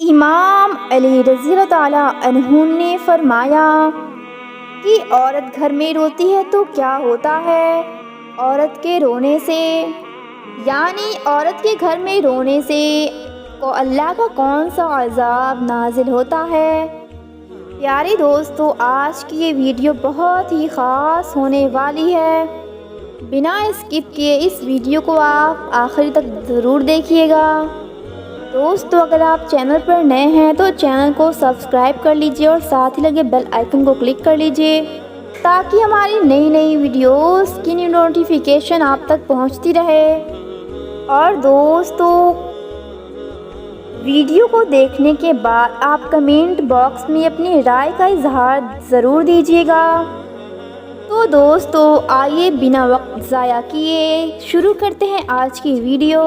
امام علی رضی اللہ تعالیٰ عنہ نے فرمایا کہ عورت گھر میں روتی ہے تو کیا ہوتا ہے؟ عورت کے رونے سے یعنی عورت کے گھر میں رونے سے کو اللہ کا کون سا عذاب نازل ہوتا ہے؟ پیارے دوستو، آج کی یہ ویڈیو بہت ہی خاص ہونے والی ہے۔ بنا اسکپ کیے اس ویڈیو کو آپ آخر تک ضرور دیکھیے گا۔ دوستو، اگر آپ چینل پر نئے ہیں تو چینل کو سبسکرائب کر لیجئے اور ساتھ ہی لگے بیل آئیکن کو کلک کر لیجئے تاکہ ہماری نئی ویڈیوز کی نوٹیفیکیشن آپ تک پہنچتی رہے۔ اور دوستو، ویڈیو کو دیکھنے کے بعد آپ کمنٹ باکس میں اپنی رائے کا اظہار ضرور دیجیے گا۔ تو دوستو، آئیے بنا وقت ضائع کیے شروع کرتے ہیں آج کی ویڈیو۔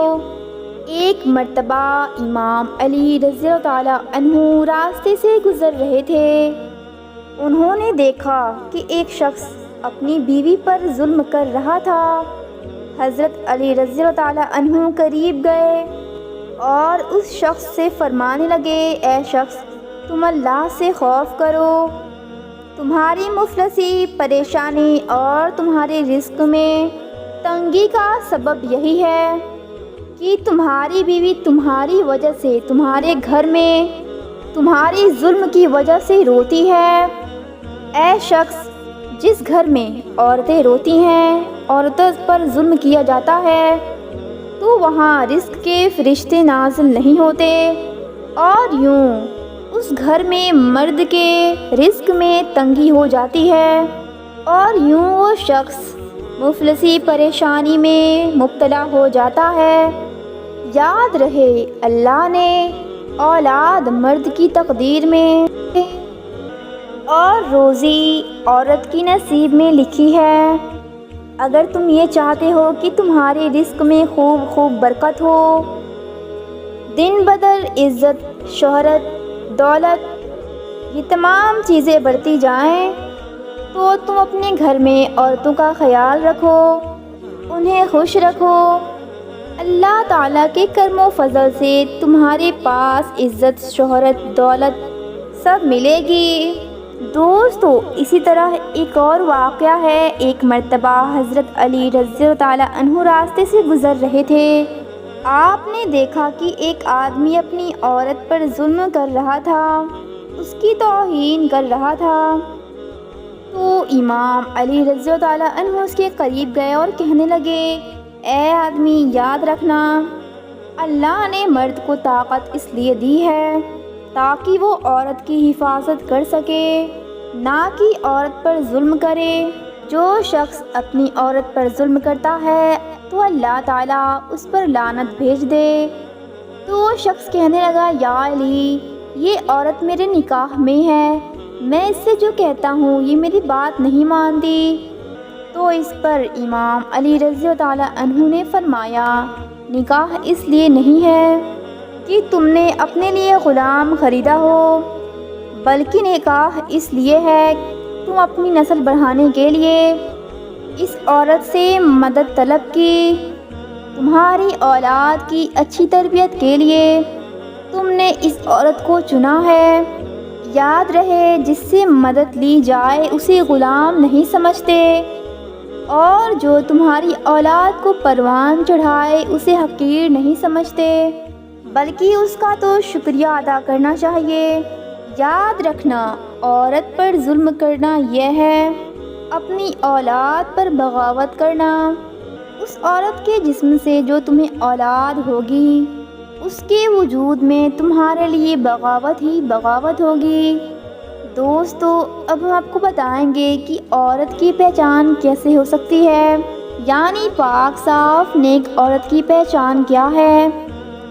ایک مرتبہ امام علی رضی اللہ تعالیٰ عنہ راستے سے گزر رہے تھے۔ انہوں نے دیکھا کہ ایک شخص اپنی بیوی پر ظلم کر رہا تھا۔ حضرت علی رضی اللہ تعالیٰ عنہ قریب گئے اور اس شخص سے فرمانے لگے، اے شخص، تم اللہ سے خوف کرو۔ تمہاری مفلسی، پریشانی اور تمہارے رزق میں تنگی کا سبب یہی ہے کہ تمہاری بیوی تمہاری وجہ سے تمہارے گھر میں تمہاری ظلم کی وجہ سے روتی ہے۔ اے شخص، جس گھر میں عورتیں روتی ہیں، عورتوں پر ظلم کیا جاتا ہے، تو وہاں رزق کے فرشتے نازل نہیں ہوتے، اور یوں اس گھر میں مرد کے رزق میں تنگی ہو جاتی ہے، اور یوں وہ شخص مفلسی پریشانی میں مبتلا ہو جاتا ہے۔ یاد رہے، اللہ نے اولاد مرد کی تقدیر میں اور روزی عورت کی نصیب میں لکھی ہے۔ اگر تم یہ چاہتے ہو کہ تمہارے رزق میں خوب برکت ہو، دن بدن عزت، شہرت، دولت، یہ تمام چیزیں بڑھتی جائیں، تو تم اپنے گھر میں عورتوں کا خیال رکھو، انہیں خوش رکھو۔ اللہ تعالیٰ کے کرم و فضل سے تمہارے پاس عزت، شہرت، دولت سب ملے گی۔ دوستو، اسی طرح ایک اور واقعہ ہے۔ ایک مرتبہ حضرت علی رضی اللہ تعالیٰ عنہ راستے سے گزر رہے تھے۔ آپ نے دیکھا کہ ایک آدمی اپنی عورت پر ظلم کر رہا تھا، اس کی توہین کر رہا تھا۔ تو امام علی رضی اللہ تعالیٰ عنہ اس کے قریب گئے اور کہنے لگے، اے آدمی، یاد رکھنا، اللہ نے مرد کو طاقت اس لیے دی ہے تاکہ وہ عورت کی حفاظت کر سکے، نہ کہ عورت پر ظلم کرے۔ جو شخص اپنی عورت پر ظلم کرتا ہے تو اللہ تعالیٰ اس پر لعنت بھیج دے۔ تو وہ شخص کہنے لگا، یا علی، یہ عورت میرے نکاح میں ہے، میں اس سے جو کہتا ہوں یہ میری بات نہیں مانتی۔ تو اس پر امام علی رضی اللہ تعالیٰ عنہ نے فرمایا، نکاح اس لیے نہیں ہے کہ تم نے اپنے لیے غلام خریدا ہو، بلکہ نکاح اس لیے ہے تم اپنی نسل بڑھانے کے لیے اس عورت سے مدد طلب کی۔ تمہاری اولاد کی اچھی تربیت کے لیے تم نے اس عورت کو چنا ہے۔ یاد رہے، جس سے مدد لی جائے اسے غلام نہیں سمجھتے، اور جو تمہاری اولاد کو پروان چڑھائے اسے حقیر نہیں سمجھتے، بلکہ اس کا تو شکریہ ادا کرنا چاہیے۔ یاد رکھنا، عورت پر ظلم کرنا یہ ہے اپنی اولاد پر بغاوت کرنا۔ اس عورت کے جسم سے جو تمہیں اولاد ہوگی، اس کے وجود میں تمہارے لیے بغاوت ہی بغاوت ہوگی۔ دوستو، اب ہم آپ کو بتائیں گے کہ عورت کی پہچان کیسے ہو سکتی ہے، یعنی پاک صاف نیک عورت کی پہچان کیا ہے۔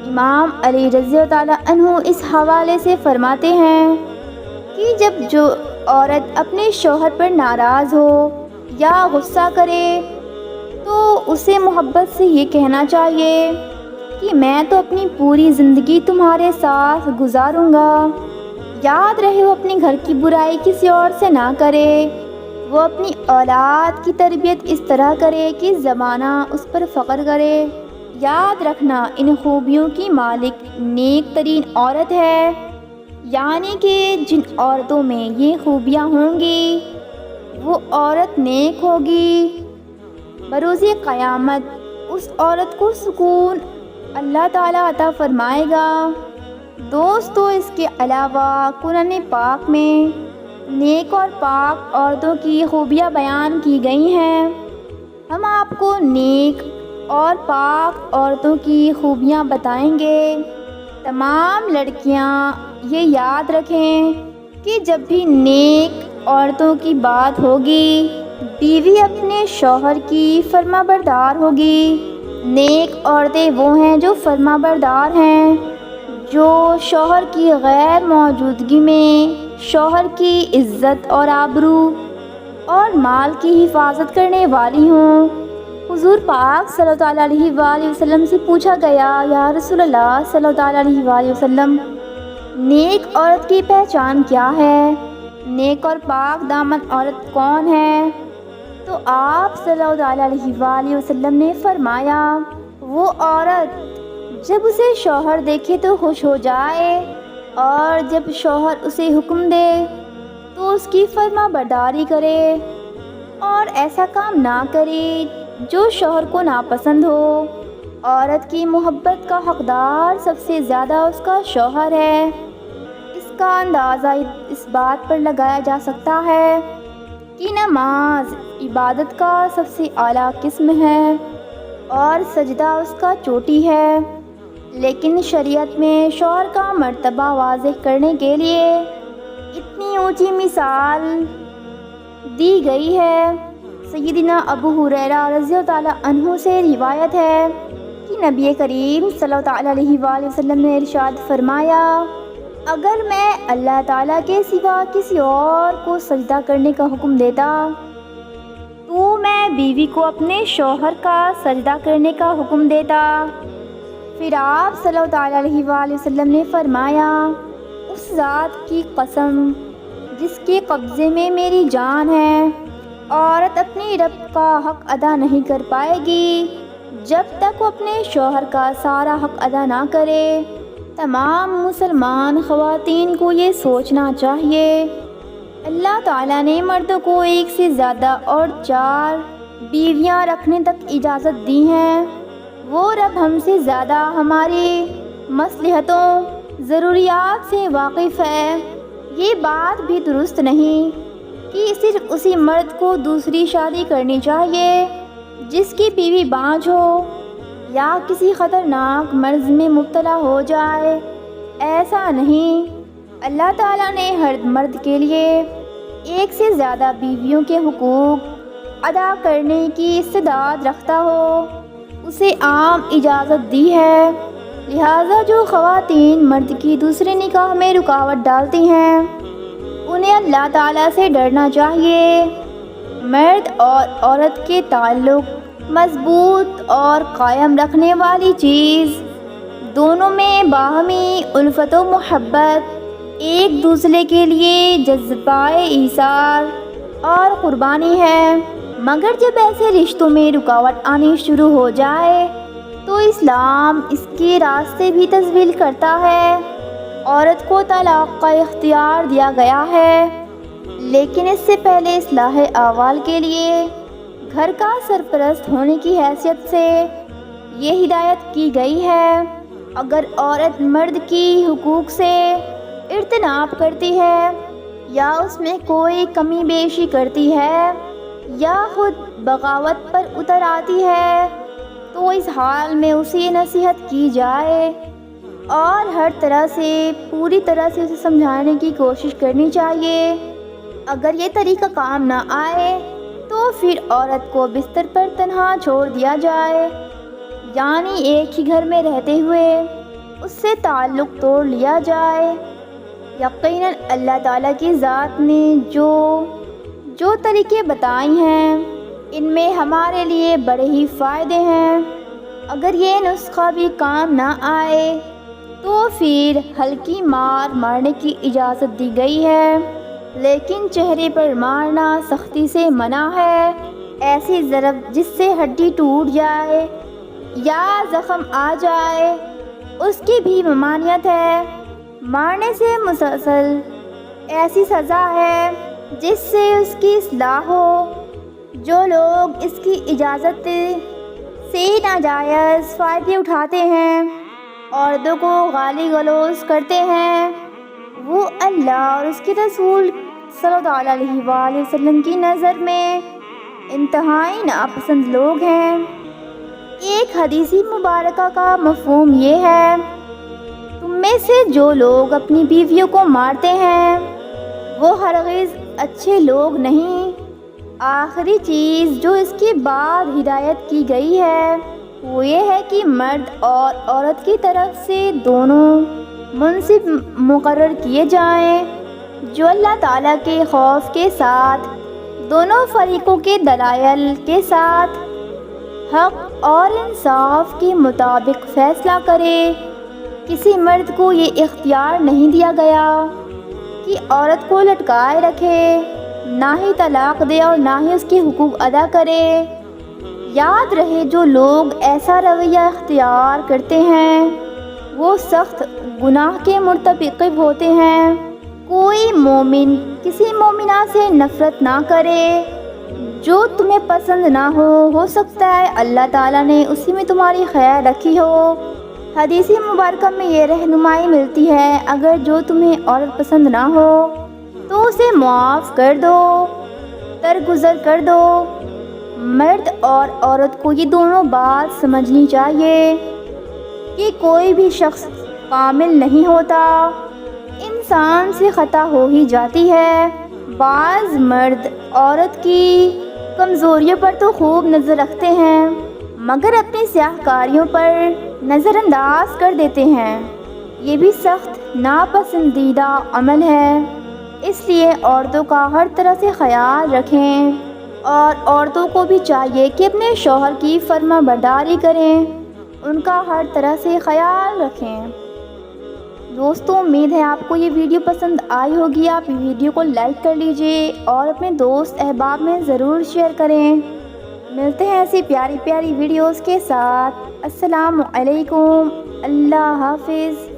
امام علی رضی اللہ تعالیٰ عنہ اس حوالے سے فرماتے ہیں کہ جب جو عورت اپنے شوہر پر ناراض ہو یا غصہ کرے تو اسے محبت سے یہ کہنا چاہیے کہ میں تو اپنی پوری زندگی تمہارے ساتھ گزاروں گا۔ یاد رہے، وہ اپنے گھر کی برائی کسی اور سے نہ کرے، وہ اپنی اولاد کی تربیت اس طرح کرے کہ زمانہ اس پر فخر کرے۔ یاد رکھنا ان خوبیوں کی مالک نیک ترین عورت ہے، یعنی کہ جن عورتوں میں یہ خوبیاں ہوں گی وہ عورت نیک ہوگی۔ بروز قیامت اس عورت کو سکون اللہ تعالیٰ عطا فرمائے گا۔ دوستو، اس کے علاوہ قرآن پاک میں نیک اور پاک عورتوں کی خوبیاں بیان کی گئی ہیں۔ ہم آپ کو نیک اور پاک عورتوں کی خوبیاں بتائیں گے۔ تمام لڑکیاں یہ یاد رکھیں کہ جب بھی نیک عورتوں کی بات ہوگی، بیوی اپنے شوہر کی فرما بردار ہوگی۔ نیک عورتیں وہ ہیں جو فرما بردار ہیں، جو شوہر کی غیر موجودگی میں شوہر کی عزت اور آبرو اور مال کی حفاظت کرنے والی ہوں۔ حضور پاک صلی اللہ علیہ وآلہ وسلم سے پوچھا گیا، یا رسول اللہ صلی اللہ علیہ وآلہ وسلم، نیک عورت کی پہچان کیا ہے؟ نیک اور پاک دامن عورت کون ہے؟ تو آپ صلی اللہ علیہ وآلہ وسلم نے فرمایا، وہ عورت جب اسے شوہر دیکھے تو خوش ہو جائے، اور جب شوہر اسے حکم دے تو اس کی فرما برداری کرے، اور ایسا کام نہ کرے جو شوہر کو ناپسند ہو۔ عورت کی محبت کا حقدار سب سے زیادہ اس کا شوہر ہے۔ اس کا اندازہ اس بات پر لگایا جا سکتا ہے کہ نماز عبادت کا سب سے اعلیٰ قسم ہے اور سجدہ اس کا چوٹی ہے، لیکن شریعت میں شوہر کا مرتبہ واضح کرنے کے لیے اتنی اونچی مثال دی گئی ہے۔ سیدنا ابو ہریرہ رضی اللہ تعالیٰ عنہ سے روایت ہے کہ نبی کریم صلی اللہ علیہ وآلہ وسلم نے ارشاد فرمایا، اگر میں اللہ تعالیٰ کے سوا کسی اور کو سجدہ کرنے کا حکم دیتا تو میں بیوی کو اپنے شوہر کا سجدہ کرنے کا حکم دیتا۔ پھر آپ صلی اللہ علیہ وآلہ وسلم نے فرمایا، اس ذات کی قسم جس کے قبضے میں میری جان ہے، عورت اپنی رب کا حق ادا نہیں کر پائے گی جب تک وہ اپنے شوہر کا سارا حق ادا نہ کرے۔ تمام مسلمان خواتین کو یہ سوچنا چاہیے، اللہ تعالیٰ نے مردوں کو ایک سے زیادہ اور 4 بیویاں رکھنے تک اجازت دی ہیں۔ وہ رب ہم سے زیادہ ہماری مصلحتوں، ضروریات سے واقف ہے۔ یہ بات بھی درست نہیں کہ صرف اسی مرد کو دوسری شادی کرنی چاہیے جس کی بیوی بانجھ ہو یا کسی خطرناک مرض میں مبتلا ہو جائے۔ ایسا نہیں، اللہ تعالیٰ نے ہر مرد کے لیے ایک سے زیادہ بیویوں کے حقوق ادا کرنے کی استعداد رکھتا ہو اسے عام اجازت دی ہے۔ لہٰذا جو خواتین مرد کی دوسرے نکاح میں رکاوٹ ڈالتی ہیں انہیں اللہ تعالیٰ سے ڈرنا چاہیے۔ مرد اور عورت کے تعلق مضبوط اور قائم رکھنے والی چیز دونوں میں باہمی الفت و محبت، ایک دوسرے کے لیے جذبہ ایثار اور قربانی ہے۔ مگر جب ایسے رشتوں میں رکاوٹ آنی شروع ہو جائے تو اسلام اس کے راستے بھی تسہیل کرتا ہے۔ عورت کو طلاق کا اختیار دیا گیا ہے، لیکن اس سے پہلے اصلاح احوال کے لیے گھر کا سرپرست ہونے کی حیثیت سے یہ ہدایت کی گئی ہے، اگر عورت مرد کی حقوق سے اجتناب کرتی ہے یا اس میں کوئی کمی بیشی کرتی ہے یا خود بغاوت پر اتر آتی ہے تو اس حال میں اسے نصیحت کی جائے اور ہر طرح سے پوری طرح سے اسے سمجھانے کی کوشش کرنی چاہیے۔ اگر یہ طریقہ کام نہ آئے تو پھر عورت کو بستر پر تنہا چھوڑ دیا جائے، یعنی ایک ہی گھر میں رہتے ہوئے اس سے تعلق توڑ لیا جائے۔ یقیناً اللہ تعالیٰ کی ذات نے جو طریقے بتائی ہیں ان میں ہمارے لیے بڑے ہی فائدے ہیں۔ اگر یہ نسخہ بھی کام نہ آئے تو پھر ہلکی مار مارنے کی اجازت دی گئی ہے، لیکن چہرے پر مارنا سختی سے منع ہے۔ ایسی ضرب جس سے ہڈی ٹوٹ جائے یا زخم آ جائے اس کی بھی ممانعت ہے۔ مارنے سے مسلسل ایسی سزا ہے جس سے اس کی اصلاح ہو۔ جو لوگ اس کی اجازت سے ناجائز فائدے اٹھاتے ہیں، عورتوں کو گالی گلوچ کرتے ہیں، وہ اللہ اور اس کے رسول صلی اللہ علیہ وآلہ وسلم کی نظر میں انتہائی ناپسند لوگ ہیں۔ ایک حدیث مبارکہ کا مفہوم یہ ہے، تم میں سے جو لوگ اپنی بیویوں کو مارتے ہیں وہ ہرگز اچھے لوگ نہیں۔ آخری چیز جو اس کے بعد ہدایت کی گئی ہے وہ یہ ہے کہ مرد اور عورت کی طرف سے دونوں منصب مقرر کیے جائیں جو اللہ تعالیٰ کے خوف کے ساتھ دونوں فریقوں کے دلائل کے ساتھ حق اور انصاف کے مطابق فیصلہ کرے۔ کسی مرد کو یہ اختیار نہیں دیا گیا کہ عورت کو لٹکائے رکھے، نہ ہی طلاق دے اور نہ ہی اس کے حقوق ادا کرے۔ یاد رہے جو لوگ ایسا رویہ اختیار کرتے ہیں وہ سخت گناہ کے مرتکب ہوتے ہیں۔ کوئی مومن کسی مومنہ سے نفرت نہ کرے جو تمہیں پسند نہ ہو سکتا ہے اللہ تعالیٰ نے اسی میں تمہاری خیر رکھی ہو۔ حدیث مبارکہ میں یہ رہنمائی ملتی ہے، اگر جو تمہیں عورت پسند نہ ہو تو اسے معاف کر دو، درگزر کر دو۔ مرد اور عورت کو یہ دونوں بات سمجھنی چاہیے کہ کوئی بھی شخص کامل نہیں ہوتا، انسان سے خطا ہو ہی جاتی ہے۔ بعض مرد عورت کی کمزوریوں پر تو خوب نظر رکھتے ہیں مگر اپنی سیاہ کاریوں پر نظر انداز کر دیتے ہیں، یہ بھی سخت ناپسندیدہ عمل ہے۔ اس لیے عورتوں کا ہر طرح سے خیال رکھیں اور عورتوں کو بھی چاہیے کہ اپنے شوہر کی فرما برداری کریں، ان کا ہر طرح سے خیال رکھیں۔ دوستوں امید ہے آپ کو یہ ویڈیو پسند آئی ہوگی۔ آپ ویڈیو کو لائک کر لیجئے اور اپنے دوست احباب میں ضرور شیئر کریں۔ ملتے ہیں ایسی پیاری پیاری ویڈیوز کے ساتھ۔ السلام علیکم، اللہ حافظ۔